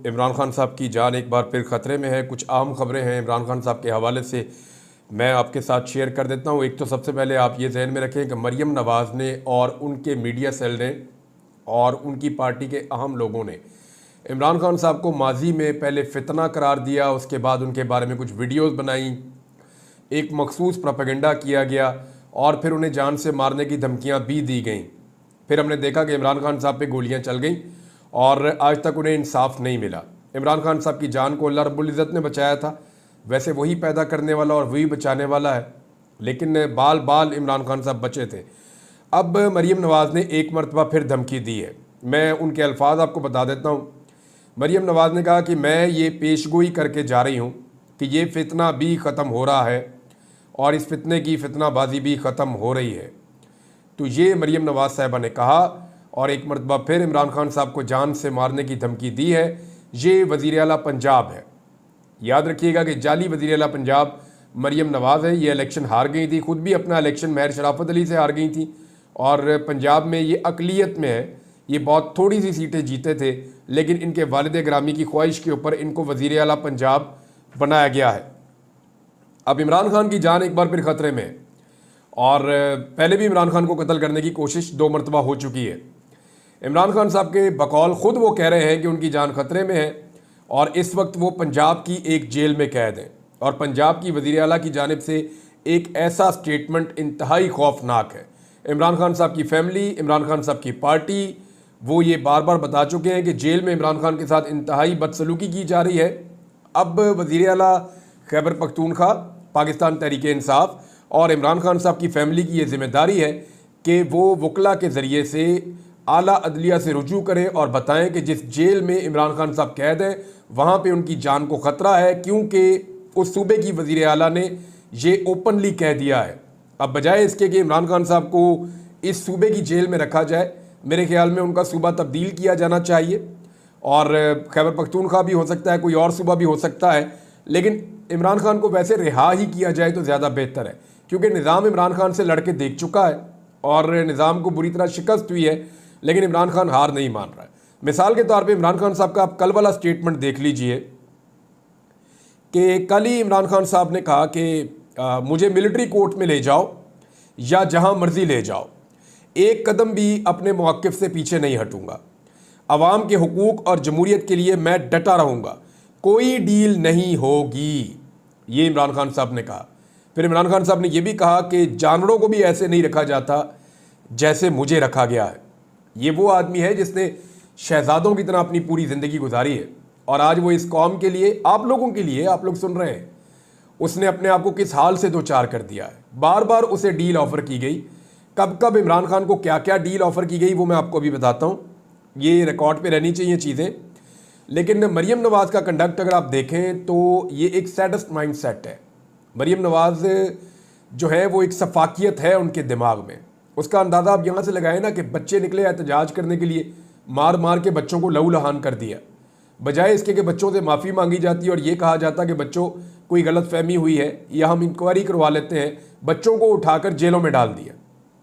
इमरान खान साहब की जान एक बार फिर ख़तरे में है। कुछ अहम खबरें हैं इमरान खान साहब के हवाले से मैं आपके साथ शेयर कर देता हूं। एक तो सबसे पहले आप ये जहन में रखें कि मरियम नवाज़ ने और उनके मीडिया सेल ने और उनकी पार्टी के अहम लोगों ने इमरान खान साहब को माजी में पहले फितना करार दिया, उसके बाद उनके बारे में कुछ वीडियोज़ बनाई, एक मखसूस प्रोपेगेंडा किया गया और फिर उन्हें जान से मारने की धमकियाँ भी दी गई। फिर हमने देखा कि इमरान खान साहब पे गोलियाँ चल गई और आज तक उन्हें इंसाफ नहीं मिला। इमरान खान साहब की जान को अल्लाह रब्बुल इज़्ज़त ने बचाया था, वैसे वही पैदा करने वाला और वही बचाने वाला है, लेकिन बाल बाल इमरान खान साहब बचे थे। अब मरियम नवाज़ ने एक मरतबा फिर धमकी दी है। मैं उनके अल्फाज आपको बता देता हूँ। मरियम नवाज़ ने कहा कि मैं ये पेशगोई करके जा रही हूँ कि ये फितना भी ख़त्म हो रहा है और इस फितने की फितनाबाजी भी ख़त्म हो रही है। तो ये मरियम नवाज़ साहिबा ने कहा और एक मरतबा फिर इमरान खान साहब को जान से मारने की धमकी दी है। ये वज़ीर आला पंजाब है, याद रखिएगा कि जाली वज़ीर आला पंजाब मरियम नवाज़ है। ये इलेक्शन हार गई थी, ख़ुद भी अपना इलेक्शन महर शराफत अली से हार गई थी और पंजाब में ये अकलियत में है। ये बहुत थोड़ी सी सीटें जीते थे, लेकिन इनके वालिद ग्रामी की ख्वाहिश के ऊपर इनको वज़ीर आला पंजाब बनाया गया है। अब इमरान खान की जान एक बार फिर ख़तरे में है और पहले भी इमरान खान को कत्ल करने की कोशिश 2 मरतबा हो चुकी है। इमरान खान साहब के बकौल ख़ुद वो कह रहे हैं कि उनकी जान ख़तरे में है और इस वक्त वो पंजाब की एक जेल में कैद हैं और पंजाब की वज़ीर आला की जानिब से एक ऐसा स्टेटमेंट इंतहाई खौफनाक है। इमरान खान साहब की फैमिली, इमरान खान साहब की पार्टी, वो ये बार बार बता चुके हैं कि जेल में इमरान खान के साथ इंतहाई बदसलूकी की जा रही है। अब वज़ीर आला खैबर पख्तूनख्वा, पाकिस्तान तहरीक इंसाफ और इमरान खान साहब की फैमिली की ये जिम्मेदारी है कि वो वकला के ज़रिए से आला अदलिया से रुजू करें और बताएं कि जिस जेल में इमरान खान साहब कैद हैं वहाँ पे उनकी जान को ख़तरा है, क्योंकि उस सूबे की वज़ीर आला ने ये ओपनली कह दिया है। अब बजाय इसके कि इमरान खान साहब को इस सूबे की जेल में रखा जाए, मेरे ख्याल में उनका सूबा तब्दील किया जाना चाहिए और खैबर पख्तूनख्वा भी हो सकता है, कोई और सूबा भी हो सकता है, लेकिन इमरान खान को वैसे रिहा ही किया जाए तो ज़्यादा बेहतर है, क्योंकि निज़ाम इमरान खान से लड़के देख चुका है और निज़ाम को बुरी तरह शिकस्त हुई है, लेकिन इमरान खान हार नहीं मान रहा है। मिसाल के तौर पे इमरान खान साहब का आप कल वाला स्टेटमेंट देख लीजिए कि कल ही इमरान खान साहब ने कहा कि मुझे मिलिट्री कोर्ट में ले जाओ या जहां मर्जी ले जाओ, एक कदम भी अपने मौक़िफ़ से पीछे नहीं हटूंगा, अवाम के हुकूक और जमहूरियत के लिए मैं डटा रहूँगा, कोई डील नहीं होगी, ये इमरान खान साहब ने कहा। फिर इमरान खान साहब ने यह भी कहा कि जानवरों को भी ऐसे नहीं रखा जाता जैसे मुझे रखा गया है। ये वो आदमी है जिसने शहजादों की तरह अपनी पूरी ज़िंदगी गुजारी है और आज वो इस कौम के लिए, आप लोगों के लिए, आप लोग सुन रहे हैं, उसने अपने आप को किस हाल से दो चार कर दिया है। बार बार उसे डील ऑफ़र की गई, कब कब इमरान खान को क्या क्या डील ऑफ़र की गई वो मैं आपको अभी बताता हूँ, ये रिकॉर्ड पे रहनी चाहिए चीज़ें। लेकिन मरियम नवाज़ का कंडक्ट अगर आप देखें तो ये एक सैडस्ट माइंड सेट है। मरियम नवाज़ जो है वो एक सफाकियत है उनके दिमाग में। उसका अंदाज़ा आप यहाँ से लगाएं ना कि बच्चे निकले एहतजाज करने के लिए, मार मार के बच्चों को लहू लहान कर दिया, बजाय इसके कि बच्चों से माफ़ी मांगी जाती और ये कहा जाता कि बच्चों कोई गलत फहमी हुई है या हम इंक्वायरी करवा लेते हैं, बच्चों को उठाकर जेलों में डाल दिया,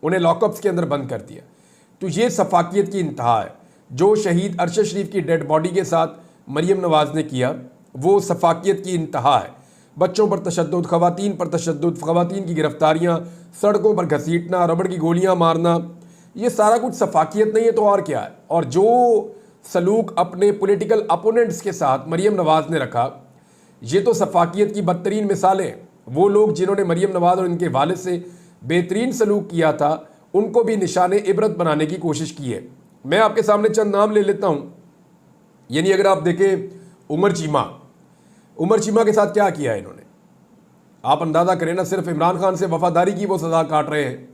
उन्हें लॉकअप्स के अंदर बंद कर दिया। तो ये सफाकियत की इंतहा है। जो शहीद अरशद शरीफ की डेड बॉडी के साथ मरियम नवाज़ ने किया वो सफाकियत की इंतहा है। बच्चों पर तशद्दुद, ख़वातीन पर तशद्दुद, ख़वातीन की गिरफ्तारियाँ, सड़कों पर घसीटना, रबड़ की गोलियाँ मारना, ये सारा कुछ सफाकियत नहीं है तो और क्या है। और जो सलूक अपने पॉलिटिकल अपोनेंट्स के साथ मरियम नवाज़ ने रखा, ये तो सफाकियत की बदतरीन मिसालें। वो लोग जिन्होंने मरियम नवाज़ और इनके वालिद से बेहतरीन सलूक किया था उनको भी निशाने इबरत बनाने की कोशिश की है। मैं आपके सामने चंद नाम ले लेता हूँ। यानी अगर आप देखें उमर चीमा के साथ क्या किया है इन्होंने, आप अंदाज़ा करें ना। सिर्फ इमरान खान से वफादारी की वो सज़ा काट रहे हैं।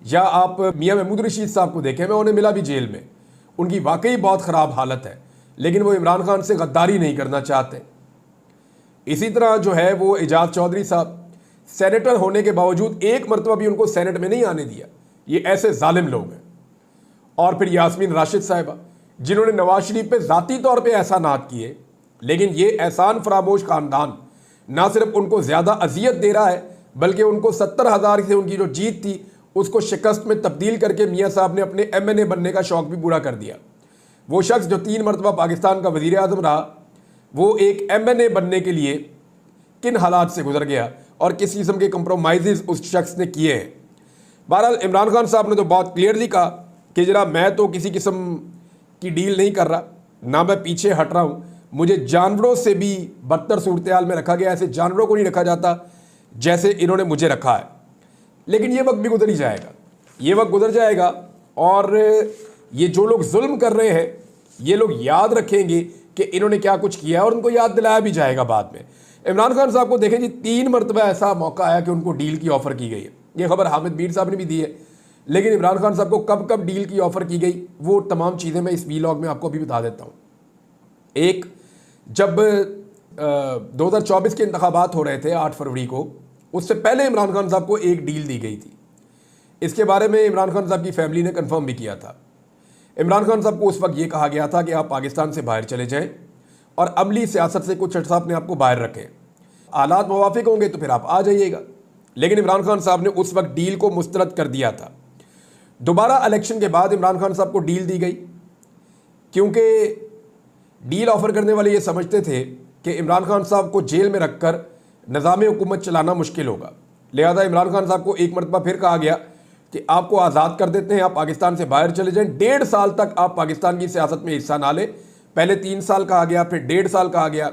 या आप मियां महमूद रशीद साहब को देखें, मैं उन्हें मिला भी जेल में, उनकी वाकई बहुत ख़राब हालत है, लेकिन वो इमरान खान से गद्दारी नहीं करना चाहते। इसी तरह जो है वो एजाज चौधरी साहब, सेनेटर होने के बावजूद एक मरतबा भी उनको सेनेट में नहीं आने दिया। ये ऐसे जालिम लोग हैं। और फिर यास्मीन राशिद साहिबा, जिन्होंने नवाज शरीफ पे ज़ाती तौर पे एहसानात किए, लेकिन ये एहसान फरामोश खानदान ना सिर्फ उनको ज़्यादा अजियत दे रहा है, बल्कि उनको 70,000 से उनकी जो जीत थी उसको शिकस्त में तब्दील करके मियाँ साहब ने अपने MNA बनने का शौक़ भी पूरा कर दिया। वो शख्स जो 3 मरतबा पाकिस्तान का वज़ीर आज़म रहा, वो एक MNA बनने के लिए किन हालात से गुजर गया और किस किस्म के कंप्रोमाइज़ उस शख्स ने किए हैं। बहरहाल इमरान खान साहब ने तो बहुत क्लियरली कहा कि जरा मैं तो किसी किस्म की डील नहीं कर रहा, ना मैं पीछे हट रहा हूँ, मुझे जानवरों से भी बदतर सूरत हाल में रखा गया, ऐसे जानवरों को नहीं रखा जाता जैसे इन्होंने मुझे रखा है। लेकिन ये वक्त भी गुजर ही जाएगा, ये वक्त गुजर जाएगा और ये जो लोग जुल्म कर रहे हैं ये लोग याद रखेंगे कि इन्होंने क्या कुछ किया है और उनको याद दिलाया भी जाएगा बाद में। इमरान खान साहब को देखें जी, 3 मरतबा ऐसा मौका आया कि उनको डील की ऑफ़र की गई है। ये खबर हामिद मीर साहब ने भी दी है, लेकिन इमरान खान साहब को कब कब डील की ऑफ़र की गई वो तमाम चीज़ें मैं इस वीलॉग में आपको अभी बता देता हूँ। एक, जब 2024 के इंतखाबात हो रहे थे 8 फरवरी को, उससे पहले इमरान खान साहब को एक डील दी गई थी। इसके बारे में इमरान खान साहब की फैमिली ने कंफर्म भी किया था। इमरान खान साहब को उस वक्त ये कहा गया था कि आप पाकिस्तान से बाहर चले जाएं और अमली सियासत से कुछ अर्सा अपने आप को बाहर रखें, हालात मुवाफिक होंगे तो फिर आप आ जाइएगा। लेकिन इमरान खान साहब ने उस वक्त डील को मुस्तरद कर दिया था। दोबारा इलेक्शन के बाद इमरान खान साहब को डील दी गई, क्योंकि डील ऑफ़र करने वाले ये समझते थे कि इमरान खान साहब को जेल में रखकर निज़ाम हुकूमत चलाना मुश्किल होगा। लिहाजा इमरान खान साहब को एक मरतबा फिर कहा गया कि आपको आज़ाद कर देते हैं, आप पाकिस्तान से बाहर चले जाएं, 1.5 साल तक आप पाकिस्तान की सियासत में हिस्सा ना लें। पहले 3 साल कहा गया, फिर 1.5 साल कहा गया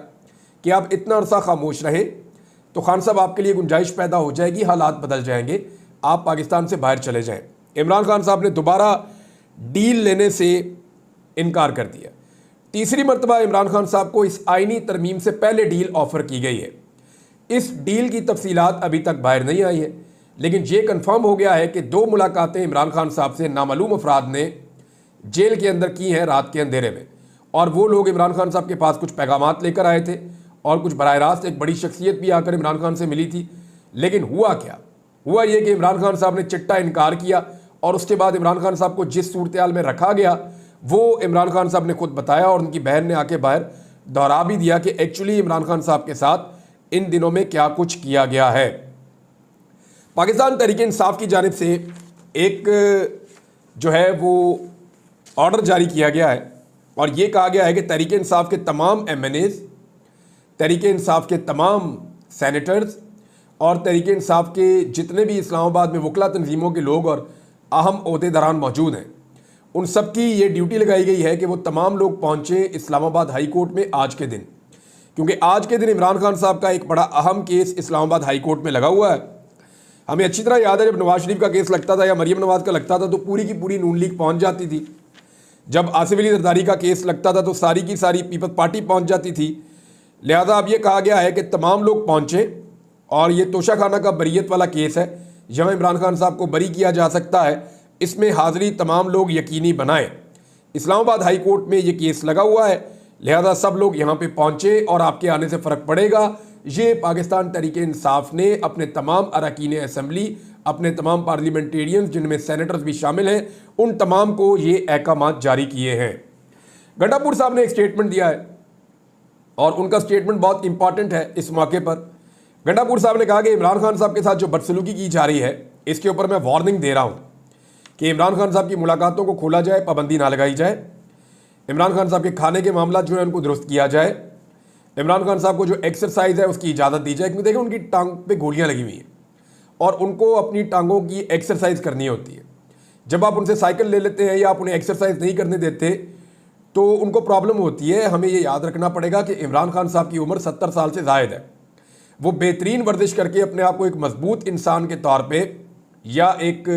कि आप इतना अरसा खामोश रहें तो खान साहब आपके लिए गुंजाइश पैदा हो जाएगी, हालात बदल जाएंगे, आप पाकिस्तान से बाहर चले जाएं। इमरान खान साहब ने दोबारा डील लेने से इनकार कर दिया। तीसरी मरतबा इमरान खान साहब को इस आइनी तरमीम से पहले डील ऑफ़र की गई है। इस डील की तफसीलात अभी तक बाहर नहीं आई है, लेकिन ये कंफर्म हो गया है कि 2 मुलाकातें इमरान खान साहब से नामालूम अफराद ने जेल के अंदर की हैं रात के अंधेरे में, और वो लोग इमरान खान साहब के पास कुछ पैगामात लेकर आए थे और कुछ बराह रास्त एक बड़ी शख्सियत भी आकर इमरान खान से मिली थी। लेकिन हुआ क्या? हुआ ये कि इमरान खान साहब ने चिट्टा इनकार किया और उसके बाद इमरान खान साहब को जिस सूरत हाल में रखा गया वो इमरान खान साहब ने खुद बताया और उनकी बहन ने आके बाहर दोहरा भी दिया कि एक्चुअली इमरान खान साहब के साथ इन दिनों में क्या कुछ किया गया है। पाकिस्तान तहरीक इंसाफ की जानिब से एक जो है वो ऑर्डर जारी किया गया है और ये कहा गया है कि तहरीक इंसाफ के तमाम MNAs, तहरीक इंसाफ के तमाम सेनेटर्स और तहरीक इंसाफ के जितने भी इस्लामाबाद में वकला तंजीमों के लोग और अहम ओहदेदारान मौजूद हैं, उन सब की ये ड्यूटी लगाई गई है कि वो तमाम लोग पहुँचें इस्लामाबाद हाई कोर्ट में आज के दिन, क्योंकि आज के दिन इमरान खान साहब का एक बड़ा अहम केस इस्लामाबाद हाई कोर्ट में लगा हुआ है। हमें अच्छी तरह याद है जब नवाज शरीफ का केस लगता था या मरियम नवाज का लगता था तो पूरी की पूरी नून लीग पहुँच जाती थी। जब आसिफ अली जरदारी का केस लगता था तो सारी की सारी पीपल्स पार्टी पहुँच जाती थी। लिहाजा अब ये कहा गया है कि तमाम लोग पहुँचें और ये तोशाखाना का बरीयत वाला केस है, जहाँ इमरान खान साहब को बरी किया जा सकता है, इसमें हाज़िरी तमाम लोग यकीनी बनाएं। इस्लामाबाद हाई कोर्ट में ये केस लगा हुआ है, लिहाजा सब लोग यहाँ पे पहुँचे और आपके आने से फ़र्क पड़ेगा। ये पाकिस्तान तहरीक इंसाफ ने अपने तमाम अरकान असम्बली, अपने तमाम पार्लियामेंटेरियंस जिनमें सेनेटर्स भी शामिल हैं, उन तमाम को ये अहकामात जारी किए हैं। गंडापुर साहब ने एक स्टेटमेंट दिया है और उनका स्टेटमेंट बहुत इंपॉर्टेंट है इस मौके पर। गंडापुर साहब ने कहा कि इमरान खान साहब के साथ जो बदसलूकी की जा रही है इसके ऊपर मैं वार्निंग दे रहा हूँ कि इमरान खान साहब की मुलाकातों को खोला जाए, पाबंदी ना लगाई जाए। इमरान खान साहब के खाने के मामला जो है उनको दुरुस्त किया जाए। इमरान खान साहब को जो एक्सरसाइज है उसकी इजाज़त दी जाए, क्योंकि देखिए उनकी टांग पे गोलियां लगी हुई हैं और उनको अपनी टांगों की एक्सरसाइज करनी होती है। जब आप उनसे साइकिल ले लेते हैं या आप उन्हें एक्सरसाइज नहीं करने देते तो उनको प्रॉब्लम होती है। हमें ये याद रखना पड़ेगा कि इमरान खान साहब की उम्र 70 साल से ज़ायद है। वो बेहतरीन वर्जिश करके अपने आप को एक मजबूत इंसान के तौर पर या एक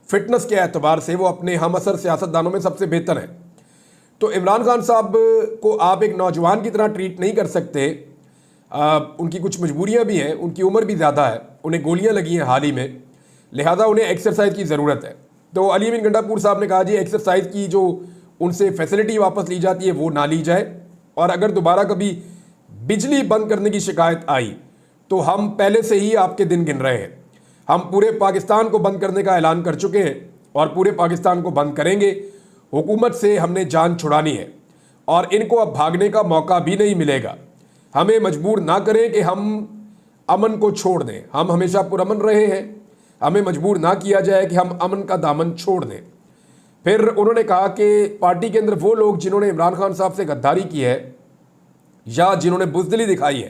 फिटनेस के एतबार से वो अपने हम असर सियासतदानों में सबसे बेहतर है। तो इमरान खान साहब को आप एक नौजवान की तरह ट्रीट नहीं कर सकते। उनकी कुछ मजबूरियां भी हैं, उनकी उम्र भी ज़्यादा है, उन्हें गोलियां लगी हैं हाल ही में, लिहाजा उन्हें एक्सरसाइज की ज़रूरत है। तो अली अमीन गंडापुर साहब ने कहा जी एक्सरसाइज की जो उनसे फैसिलिटी वापस ली जाती है वो ना ली जाए, और अगर दोबारा कभी बिजली बंद करने की शिकायत आई तो हम पहले से ही आपके दिन गिन रहे हैं। हम पूरे पाकिस्तान को बंद करने का ऐलान कर चुके हैं और पूरे पाकिस्तान को बंद करेंगे। हुकूमत से हमने जान छुड़ानी है और इनको अब भागने का मौका भी नहीं मिलेगा। हमें मजबूर ना करें कि हम अमन को छोड़ दें, हम हमेशा पुरअमन रहे हैं, हमें मजबूर ना किया जाए कि हम अमन का दामन छोड़ दें। फिर उन्होंने कहा कि पार्टी के अंदर वो लोग जिन्होंने इमरान खान साहब से गद्दारी की है या जिन्होंने बुज़दिली दिखाई है,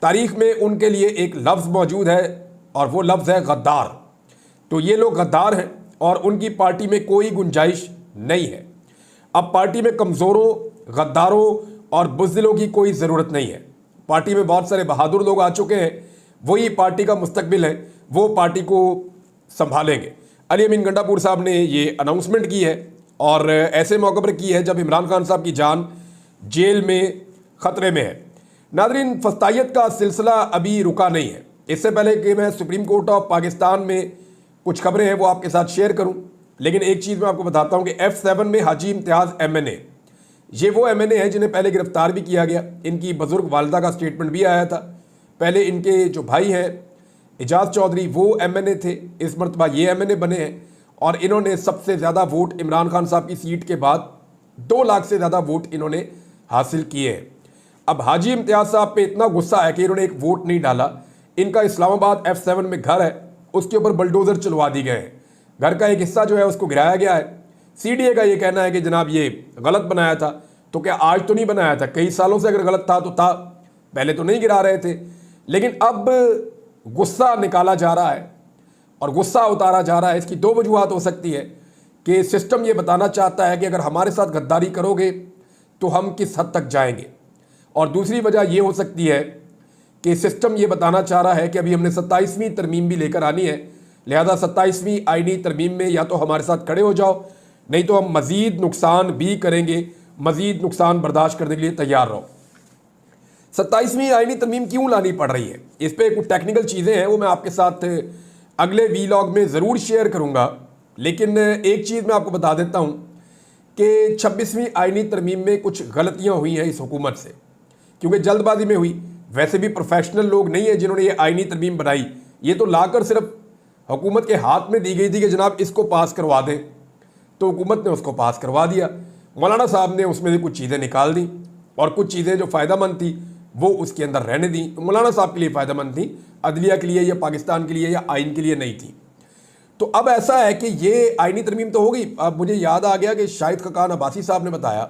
तारीख में उनके लिए एक लफ्ज़ मौजूद है और वो लफ्ज़ है गद्दार। तो ये लोग गद्दार हैं और उनकी पार्टी में कोई गुंजाइश नहीं है। अब पार्टी में कमज़ोरों, गद्दारों और बुज़दिलों की कोई ज़रूरत नहीं है। पार्टी में बहुत सारे बहादुर लोग आ चुके हैं, वही पार्टी का मुस्तकबिल है, वो पार्टी को संभालेंगे। अली अमीन गंडापुर साहब ने ये अनाउंसमेंट की है और ऐसे मौके पर की है जब इमरान खान साहब की जान जेल में ख़तरे में है। नादरीन, फस्तायत का सिलसिला अभी रुका नहीं है। इससे पहले कि मैं सुप्रीम कोर्ट ऑफ पाकिस्तान में कुछ खबरें हैं वो आपके साथ शेयर करूं, लेकिन एक चीज़ मैं आपको बताता हूं कि F7 में हाजी इम्तियाज़ MNA, ये वो MNA हैं जिन्हें पहले गिरफ्तार भी किया गया। इनकी बुजुर्ग वालदा का स्टेटमेंट भी आया था। पहले इनके जो भाई हैं एजाज चौधरी, वो MNA थे, इस मरतबा ये MNA बने हैं और इन्होंने सबसे ज़्यादा वोट इमरान खान साहब की सीट के बाद 2 लाख से ज़्यादा वोट इन्होंने हासिल किए हैं। अब हाजी इम्तियाज़ साहब पे इतना गुस्सा है कि इन्होंने एक वोट नहीं डाला। इनका इस्लामाबाद F7 में घर है, उसके ऊपर बुलडोज़र चलवा दी गए हैं। घर का एक हिस्सा जो है उसको गिराया गया है। CDA का ये कहना है कि जनाब ये गलत बनाया था। तो क्या आज तो नहीं बनाया था, कई सालों से अगर गलत था तो था, पहले तो नहीं गिरा रहे थे। लेकिन अब गुस्सा निकाला जा रहा है और गुस्सा उतारा जा रहा है। इसकी 2 वजूहत हो सकती है कि सिस्टम ये बताना चाहता है कि अगर हमारे साथ गद्दारी करोगे तो हम किस हद तक जाएंगे, और दूसरी वजह यह हो सकती है कि सिस्टम ये बताना चाह रहा है कि अभी हमने 27वीं तरमीम भी लेकर आनी है, लिहाजा 27वीं आईनी तरमीम में या तो हमारे साथ खड़े हो जाओ, नहीं तो हम मज़ीद नुकसान भी करेंगे, मज़ीद नुकसान बर्दाश्त करने के लिए तैयार रहो। 27वीं आईनी तरमीम क्यों लानी पड़ रही है, इस पर कुछ टेक्निकल चीज़ें हैं, वो मैं आपके साथ अगले वीलॉग में ज़रूर शेयर करूँगा। लेकिन एक चीज़ मैं आपको बता देता हूँ कि 26वीं आईनी तरमीम में कुछ गलतियाँ हुई हैं इस हुकूमत से, क्योंकि जल्दबाजी में हुई। वैसे भी प्रोफेशनल लोग नहीं है जिन्होंने ये आईनी तरमीम बनाई, ये तो लाकर सिर्फ हुकूमत के हाथ में दी गई थी कि जनाब इसको पास करवा दें, तो हुकूमत ने उसको पास करवा दिया। मौलाना साहब ने उसमें से कुछ चीज़ें निकाल दी और कुछ चीज़ें जो फ़ायदेमंद थी वो उसके अंदर रहने दी। तो मौलाना साहब के लिए फ़ायदेमंद थी, अदलिया के लिए या पाकिस्तान के लिए या आइन के लिए नहीं थी। तो अब ऐसा है कि ये आईनी तरमीम तो हो गई। अब मुझे याद आ गया कि शाहिद खकान अब्बासी साहब ने बताया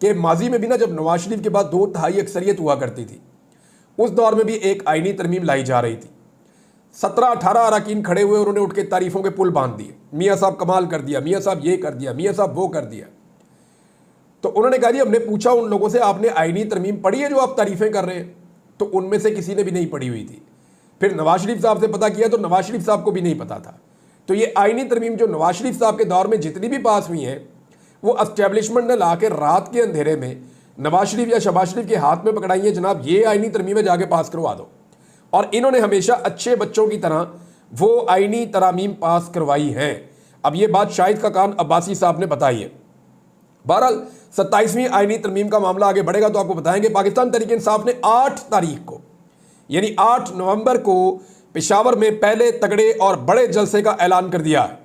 कि माजी में भी ना, जब नवाज शरीफ के बाद 2/3 अक्सरियत हुआ करती थी, उस दौर में भी एक आईनी तरमीम लाई जा रही थी। 17-18 अरकान खड़े हुए, उन्होंने उठ के तारीफ़ों के पुल बांध दिए, मियाँ साहब कमाल कर दिया, मियाँ साहब ये कर दिया, मियाँ साहब वो कर दिया। तो उन्होंने कहा जी, हमने पूछा उन लोगों से, आपने आईनी तरमीम पढ़ी है जो आप तारीफ़ें कर रहे हैं? तो उनमें से किसी ने भी नहीं पढ़ी हुई थी। फिर नवाज शरीफ साहब से पता किया तो नवाज शरीफ साहब को भी नहीं पता था। तो ये आईनी तरमीम जो नवाज शरीफ साहब के दौर में जितनी भी पास हुई हैं, वो एस्टेब्लिशमेंट ने ला के रात के अंधेरे में नवाज शरीफ या शहबाज शरीफ के हाथ में पकड़ाई है, जनाब ये आईनी तरमीमें जाके पास करवा दो। और इन्होंने हमेशा अच्छे बच्चों की तरह वो आईनी तरमीम पास करवाई हैं। अब ये बात शाहिद खकान अब्बासी साहब ने बताई है। बहरहाल 27वीं आईनी तरमीम का मामला आगे बढ़ेगा तो आपको बताएंगे। पाकिस्तान तहरीक इंसाफ ने 8 तारीख को यानी 8 नवंबर को पेशावर में पहले तगड़े और बड़े जलसे का ऐलान कर दिया है।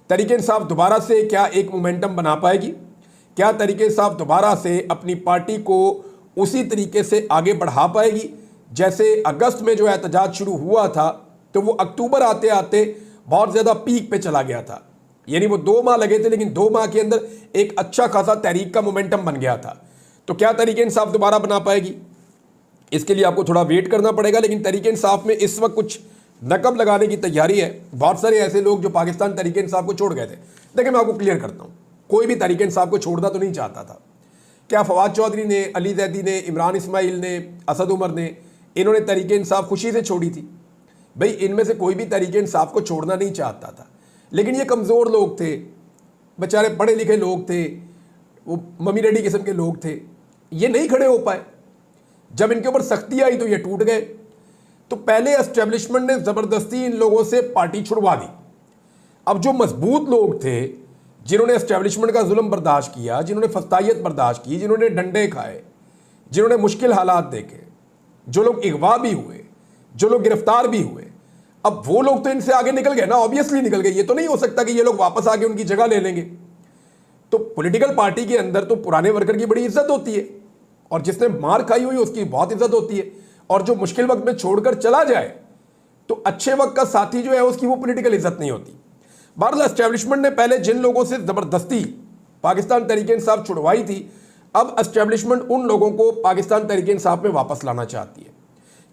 तहरीक इंसाफ दोबारा से क्या एक मोमेंटम बना पाएगी? क्या तहरीक इंसाफ दोबारा से अपनी पार्टी को उसी तरीके से आगे बढ़ा पाएगी जैसे अगस्त में जो एहतजाज शुरू हुआ था, तो वो अक्टूबर आते आते बहुत ज़्यादा पीक पे चला गया था। यानी वो 2 माह लगे थे, लेकिन 2 माह के अंदर एक अच्छा खासा तहरीक का मोमेंटम बन गया था। तो क्या तहरीक इंसाफ दोबारा बना पाएगी? इसके लिए आपको थोड़ा वेट करना पड़ेगा। लेकिन तहरीक इंसाफ में इस वक्त कुछ नकब लगाने की तैयारी है। बहुत सारे ऐसे लोग जो पाकिस्तान तहरीक इंसाफ को छोड़ गए थे। देखिए, मैं आपको क्लियर करता हूँ, कोई भी तहरीक इंसाफ को छोड़ना तो नहीं चाहता था। क्या फवाद चौधरी ने, अली जैदी ने, इमरान इस्माइल ने, असद उमर ने, इन्होंने तहरीक इंसाफ खुशी से छोड़ी थी? भाई, इनमें से कोई भी तहरीक इंसाफ को छोड़ना नहीं चाहता था। लेकिन ये कमज़ोर लोग थे, बेचारे पढ़े लिखे लोग थे, वो मम्मी डैडी किस्म के लोग थे, ये नहीं खड़े हो पाए। जब इनके ऊपर सख्ती आई तो ये टूट गए। तो पहले एस्टेब्लिशमेंट ने ज़बरदस्ती इन लोगों से पार्टी छुड़वा दी। अब जो मजबूत लोग थे, जिन्होंने एस्टेब्लिशमेंट का जुल्म बर्दाश्त किया, जिन्होंने फस्तायत बर्दाश्त की, जिन्होंने डंडे खाए, जिन्होंने मुश्किल हालात देखे, जो लोग अगवा भी हुए, जो लोग गिरफ्तार भी हुए, अब वो लोग तो इनसे आगे निकल गए ना, ऑब्वियसली निकल गए। ये तो नहीं हो सकता कि ये लोग वापस आके उनकी जगह ले लेंगे। तो पॉलिटिकल पार्टी के अंदर तो पुराने वर्कर की बड़ी इज्जत होती है, और जिसने मार खाई हुई उसकी बहुत इज्जत होती है। और जो मुश्किल वक्त में छोड़कर चला जाए तो अच्छे वक्त का साथी जो है उसकी वो पॉलिटिकल इज्जत नहीं होती। बहरहाल एस्टेब्लिशमेंट ने पहले जिन लोगों से ज़बरदस्ती पाकिस्तान तहरीक इंसाफ छुड़वाई थी, अब एस्टेब्लिशमेंट उन लोगों को पाकिस्तान तहरीक इंसाफ में वापस लाना चाहती है,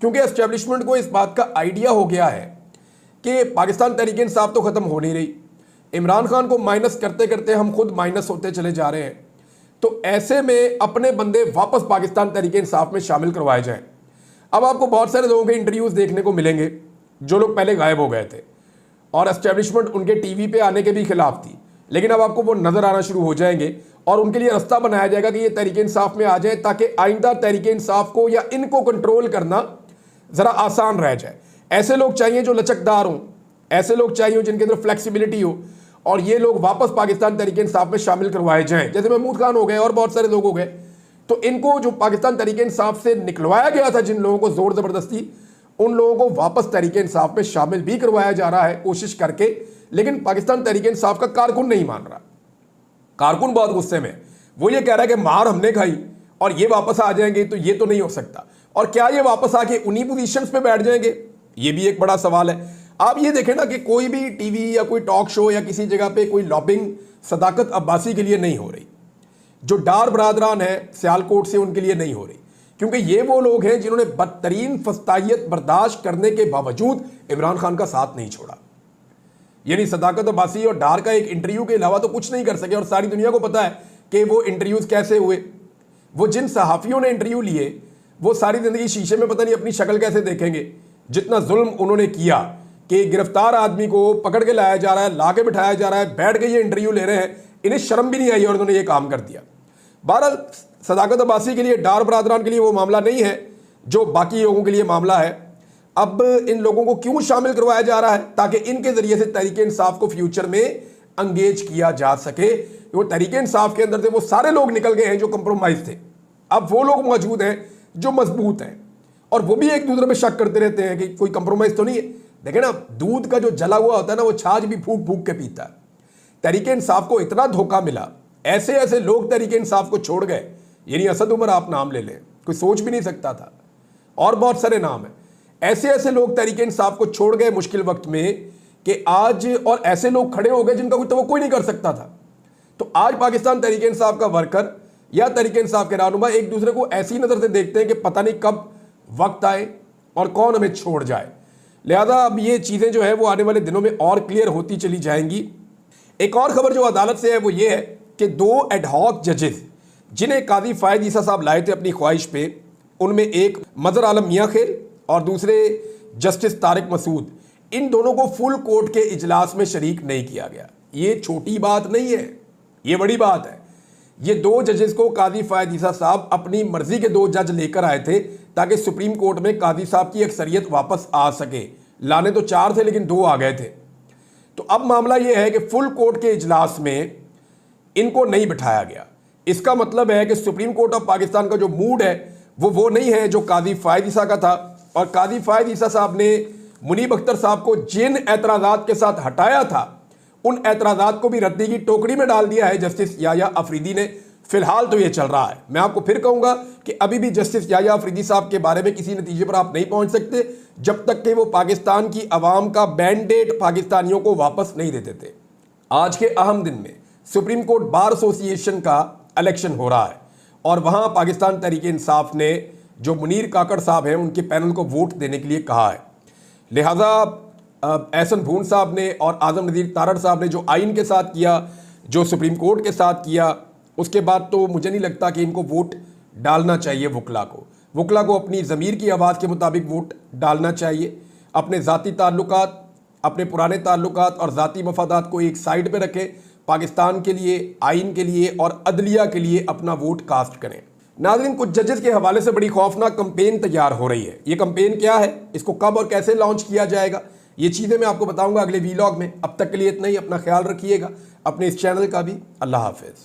क्योंकि एस्टेब्लिशमेंट को इस बात का आइडिया हो गया है कि पाकिस्तान तहरीक इंसाफ तो ख़त्म हो नहीं रही, इमरान खान को माइनस करते करते हम खुद माइनस होते चले जा रहे हैं। तो ऐसे में अपने बंदे वापस पाकिस्तान तहरीक इंसाफ में शामिल करवाए जाएं। अब आपको बहुत सारे लोगों के इंटरव्यूज़ देखने को मिलेंगे जो लोग पहले गायब हो गए थे और एस्टेब्लिशमेंट उनके टीवी पे आने के भी खिलाफ थी, लेकिन अब आपको वो नज़र आना शुरू हो जाएंगे और उनके लिए रास्ता बनाया जाएगा कि ये तहरीक इंसाफ में आ जाए, ताकि आइंदा तहरीक इंसाफ को या इनको कंट्रोल करना ज़रा आसान रह जाए। ऐसे लोग चाहिए जो लचकदार हों, ऐसे लोग चाहिए जिनके अंदर फ्लेक्सिबिलिटी हो, और ये लोग वापस पाकिस्तान तहरीक इंसाफ में शामिल करवाए जाएं। जैसे महमूद खान हो गए और बहुत सारे लोग हो गए, तो इनको जो पाकिस्तान तहरीक इंसाफ से निकलवाया गया था, जिन लोगों को जोर ज़बरदस्ती, उन लोगों को वापस तहरीक इंसाफ में शामिल भी करवाया जा रहा है कोशिश करके। लेकिन पाकिस्तान तहरीक इंसाफ का कारकुन नहीं मान रहा, कारकुन बहुत गुस्से में, वो ये कह रहा है कि मार हमने खाई और ये वापस आ जाएंगे, तो ये तो नहीं हो सकता। और क्या ये वापस आके उन्हीं पोजीशंस पे बैठ जाएंगे, ये भी एक बड़ा सवाल है। आप ये देखें ना कि कोई भी टीवी या कोई टॉक शो या किसी जगह पे कोई लॉबिंग सदाकत अब्बासी के लिए नहीं हो रही, जो डार बरादरान है सियालकोट से उनके लिए नहीं हो रही, क्योंकि ये वो लोग हैं जिन्होंने बदतरीन फस्तायत बर्दाश्त करने के बावजूद इमरान खान का साथ नहीं छोड़ा। यानी सदाकत अब्बासी और डार का एक इंटरव्यू के अलावा तो कुछ नहीं कर सके, और सारी दुनिया को पता है कि वो इंटरव्यूज़ कैसे हुए। वो जिन सहाफ़ियों ने इंटरव्यू लिए वो सारी ज़िंदगी शीशे में पता नहीं अपनी शक्ल कैसे देखेंगे, जितना जुल्म उन्होंने किया कि गिरफ्तार आदमी को पकड़ के लाया जा रहा है, ला के बिठाया जा रहा है, बैठ के ये इंटरव्यू ले रहे हैं, इन्हें शर्म भी नहीं आई और उन्होंने ये काम कर दिया। बहरहाल सदाकत अब्बासी के लिए, डार बरादरान के लिए वो मामला नहीं है जो बाकी लोगों के लिए मामला है। अब इन लोगों को क्यों शामिल करवाया जा रहा है, ताकि इनके ज़रिए से तहरीक इंसाफ को फ्यूचर में अंगेज किया जा सके। वो तहरीक इंसाफ के अंदर से वो सारे लोग निकल गए हैं जो कंप्रोमाइज़ थे, अब वो लोग मौजूद हैं जो मजबूत हैं, और वो भी एक दूसरे में शक करते रहते हैं कि कोई कंप्रोमाइज़ तो नहीं है। देखें ना, दूध का जो जला हुआ होता है ना, वो छाछ भी फूक फूक के पीता है। तहरीक इंसाफ को इतना धोखा मिला, ऐसे ऐसे लोग तहरीक इंसाफ को छोड़ गए, यानी असद उमर आप नाम ले लें, कोई सोच भी नहीं सकता था, और बहुत सारे नाम हैं। ऐसे ऐसे लोग तहरीक इंसाफ को छोड़ गए मुश्किल वक्त में कि आज, और ऐसे लोग खड़े हो गए जिनका कोई तवक्को नहीं कर सकता था। तो आज पाकिस्तान तहरीक इंसाफ का वर्कर या तहरीक इंसाफ के रहनुमा एक दूसरे को ऐसी नज़र से देखते हैं कि पता नहीं कब वक्त आए और कौन हमें छोड़ जाए। लिहाजा अब ये चीज़ें जो है वो आने वाले दिनों में और क्लियर होती चली जाएंगी। एक और खबर जो अदालत से है वो ये है कि 2 एडहॉक जजेस जिन्हें काजी फ़ायद ईसा साहब लाए थे अपनी ख्वाहिश पे, उनमें एक मज़हर आलम मियाँ खेल और दूसरे जस्टिस तारिक मसूद, इन दोनों को फुल कोर्ट के इजलास में शरीक नहीं किया गया। ये छोटी बात नहीं है, ये बड़ी बात है। ये 2 जजेस को काजी फ़ायद ईसा साहब अपनी मर्जी के 2 जज लेकर आए थे ताकि सुप्रीम कोर्ट में काजी साहब की अक्सरियत वापस आ सके। लाने तो 4 थे लेकिन 2 आ गए थे। तो अब मामला ये है कि फुल कोर्ट के इजलास में इनको नहीं बिठाया गया। इसका मतलब है कि सुप्रीम कोर्ट ऑफ पाकिस्तान का जो मूड है वो नहीं है जो काजी फ़ायद ईसा का था। और काजी फ़ायद ईसा साहब ने मुनीब अख्तर साहब को जिन एतराज़ात के साथ हटाया था, उन एतराज़ात को भी रद्दी की टोकरी में डाल दिया है जस्टिस याया अफरीदी ने। फिलहाल तो ये चल रहा है। मैं आपको फिर कहूँगा कि अभी भी जस्टिस याया अफरीदी साहब के बारे में किसी नतीजे पर आप नहीं पहुँच सकते जब तक कि वो पाकिस्तान की आवाम का बैंडेड पाकिस्तानियों को वापस नहीं दे देते। आज के अहम दिन में सुप्रीम कोर्ट बार एसोसिएशन का इलेक्शन हो रहा है और वहाँ पाकिस्तान तहरीक इंसाफ ने जो मुनीर काकड़ साहब हैं उनके पैनल को वोट देने के लिए कहा है। लिहाजा एहसन भून साहब ने और आज़म नज़ीर तारड़ साहब ने जो आइन के साथ किया, जो सुप्रीम कोर्ट के साथ किया, उसके बाद तो मुझे नहीं लगता कि इनको वोट डालना चाहिए। वकला को अपनी ज़मीर की आवाज़ के मुताबिक वोट डालना चाहिए। अपने ज़ाती ताल्लुकात, अपने पुराने ताल्लुकात और ज़ाती मफादात को एक साइड पे रखें, पाकिस्तान के लिए, आइन के लिए और अदलिया के लिए अपना वोट कास्ट करें। नाज़रीन, कुछ जजेस के हवाले से बड़ी खौफनाक कंपेन तैयार हो रही है। ये कंपेन क्या है, इसको कब और कैसे लॉन्च किया जाएगा, ये चीज़ें मैं आपको बताऊंगा अगले वीलॉग में। अब तक के लिए इतना ही। अपना ख्याल रखिएगा, अपने इस चैनल का भी। अल्लाह हाफ़िज़।